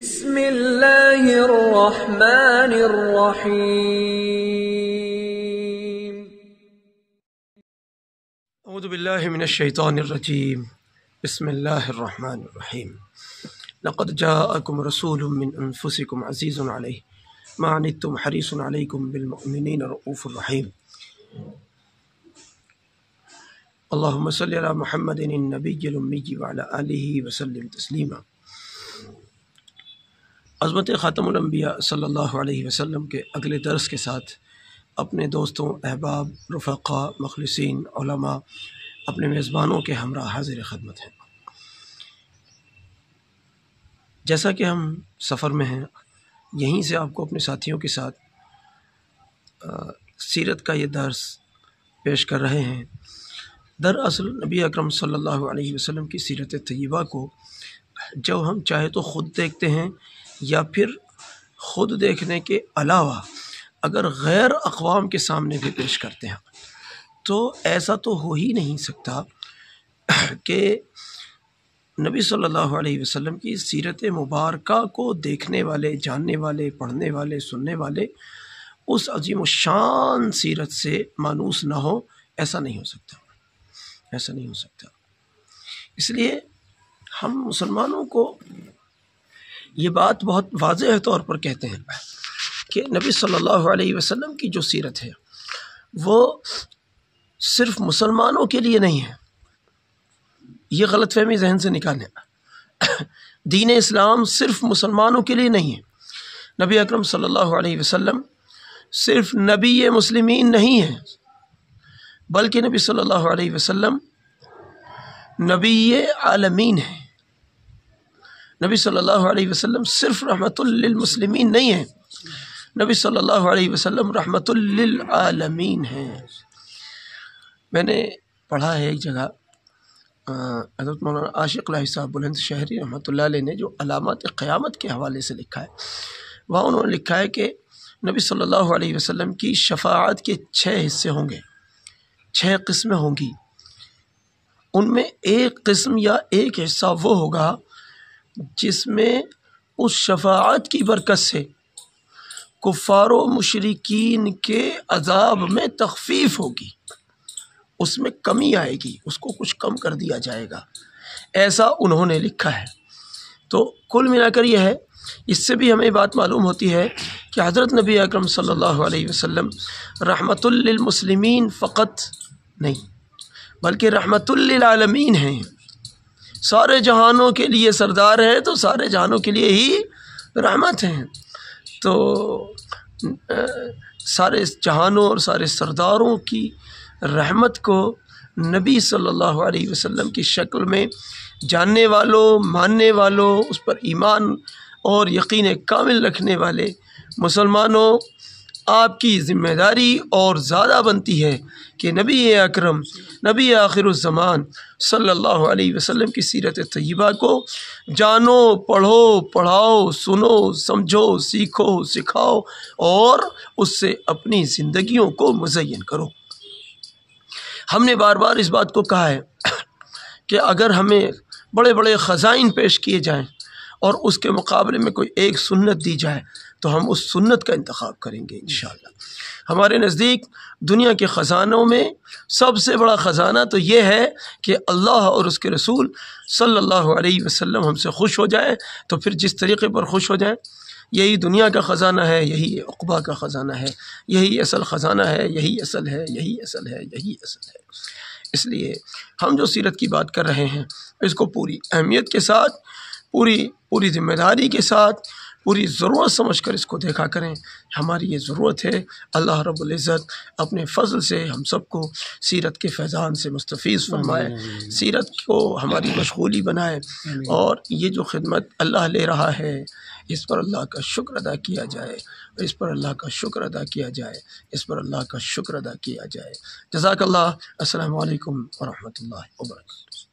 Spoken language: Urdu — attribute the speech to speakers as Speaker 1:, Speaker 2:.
Speaker 1: بسم اللہ الرحمن الرحیم
Speaker 2: اعوذ باللہ من الشیطان الرجیم بسم اللہ الرحمن الرحیم لقد جاءکم رسول من انفسکم عزیز علیہ ما عنتم حریص علیکم بالمؤمنین رؤوف الرحیم اللہم صلی علی محمد النبی الامی وعلی آلہ وسلم تسلیما۔ عظمت خاتم الانبیاء صلی اللہ علیہ وسلم کے اگلے درس کے ساتھ اپنے دوستوں، احباب، رفقاء، مخلصین، علماء، اپنے میزبانوں کے ہمراہ حاضر خدمت ہیں۔ جیسا کہ ہم سفر میں ہیں، یہیں سے آپ کو اپنے ساتھیوں کے ساتھ سیرت کا یہ درس پیش کر رہے ہیں۔ دراصل نبی اکرم صلی اللہ علیہ وسلم کی سیرت طیبہ کو جب ہم چاہے تو خود دیکھتے ہیں یا پھر خود دیکھنے کے علاوہ اگر غیر اقوام کے سامنے بھی پیش کرتے ہیں تو ایسا تو ہو ہی نہیں سکتا کہ نبی صلی اللہ علیہ وسلم کی سیرت مبارکہ کو دیکھنے والے، جاننے والے، پڑھنے والے، سننے والے اس عظیم الشان سیرت سے مانوس نہ ہو۔ ایسا نہیں ہو سکتا، ایسا نہیں ہو سکتا۔ اس لیے ہم مسلمانوں کو یہ بات بہت واضح طور پر کہتے ہیں کہ نبی صلی اللہ علیہ وسلم کی جو سیرت ہے وہ صرف مسلمانوں کے لیے نہیں ہے۔ یہ غلط فہمی ذہن سے نکالیں۔ دین اسلام صرف مسلمانوں کے لیے نہیں ہے۔ نبی اکرم صلی اللہ علیہ وسلم صرف نبی مسلمین نہیں ہے، بلکہ نبی صلی اللہ علیہ وسلم نبی عالمین ہے۔ نبی صلی اللہ علیہ وسلم صرف رحمت للمسلمین نہیں ہے، نبی صلی اللہ علیہ وسلم رحمت للعالمین ہیں۔ میں نے پڑھا ہے ایک جگہ، حضرت مولانا عاشق لاہی صاحب بلند شہری رحمۃ اللہ علیہ نے جو علامات قیامت کے حوالے سے لکھا ہے، وہاں انہوں نے لکھا ہے کہ نبی صلی اللہ علیہ وسلم کی شفاعت کے 6 حصے ہوں گے، 6 قسمیں ہوں گی۔ ان میں ایک قسم یا ایک حصہ وہ ہوگا جس میں اس شفاعت کی برکت سے کفار و مشرکین کے عذاب میں تخفیف ہوگی، اس میں کمی آئے گی، اس کو کچھ کم کر دیا جائے گا، ایسا انہوں نے لکھا ہے۔ تو کل ملا کر یہ ہے، اس سے بھی ہمیں بات معلوم ہوتی ہے کہ حضرت نبی اکرم صلی اللہ علیہ وسلم رحمت للمسلمین فقط نہیں بلکہ رحمت للعالمین ہیں۔ سارے جہانوں کے لیے سردار ہیں تو سارے جہانوں کے لیے ہی رحمت ہیں۔ تو سارے جہانوں اور سارے سرداروں کی رحمت کو نبی صلی اللہ علیہ وسلم کی شکل میں جاننے والوں، ماننے والوں، اس پر ایمان اور یقین کامل رکھنے والے مسلمانوں، آپ کی ذمہ داری اور زیادہ بنتی ہے کہ نبی اکرم، نبی آخر الزمان صلی اللہ علیہ وسلم کی سیرت طیبہ کو جانو، پڑھو، پڑھاؤ، سنو، سمجھو، سیکھو، سکھاؤ اور اس سے اپنی زندگیوں کو مزین کرو۔ ہم نے بار بار اس بات کو کہا ہے کہ اگر ہمیں بڑے بڑے خزائن پیش کیے جائیں اور اس کے مقابلے میں کوئی ایک سنت دی جائے تو ہم اس سنت کا انتخاب کریں گے انشاءاللہ۔ ہمارے نزدیک دنیا کے خزانوں میں سب سے بڑا خزانہ تو یہ ہے کہ اللہ اور اس کے رسول صلی اللہ علیہ وسلم ہم سے خوش ہو جائیں، تو پھر جس طریقے پر خوش ہو جائیں، یہی دنیا کا خزانہ ہے، یہی عقبہ کا خزانہ ہے، یہی اصل خزانہ ہے، یہی اصل ہے، یہی اصل ہے، یہی اصل ہے۔ اس لیے ہم جو سیرت کی بات کر رہے ہیں اس کو پوری اہمیت کے ساتھ، پوری ذمہ داری کے ساتھ، پوری ضرورت سمجھ کر اس کو دیکھا کریں۔ ہماری یہ ضرورت ہے۔ اللہ رب العزت اپنے فضل سے ہم سب کو سیرت کے فیضان سے مستفیض فرمائے، سیرت کو ہماری مشغولی بنائے، اور یہ جو خدمت اللہ لے رہا ہے اس پر اللہ کا شکر ادا کیا جائے، اس پر اللہ کا شکر ادا کیا جائے، اس پر اللہ کا شکر ادا کیا جائے۔ جزاک اللہ۔ السلام علیکم ورحمۃ اللہ وبرکاتہ۔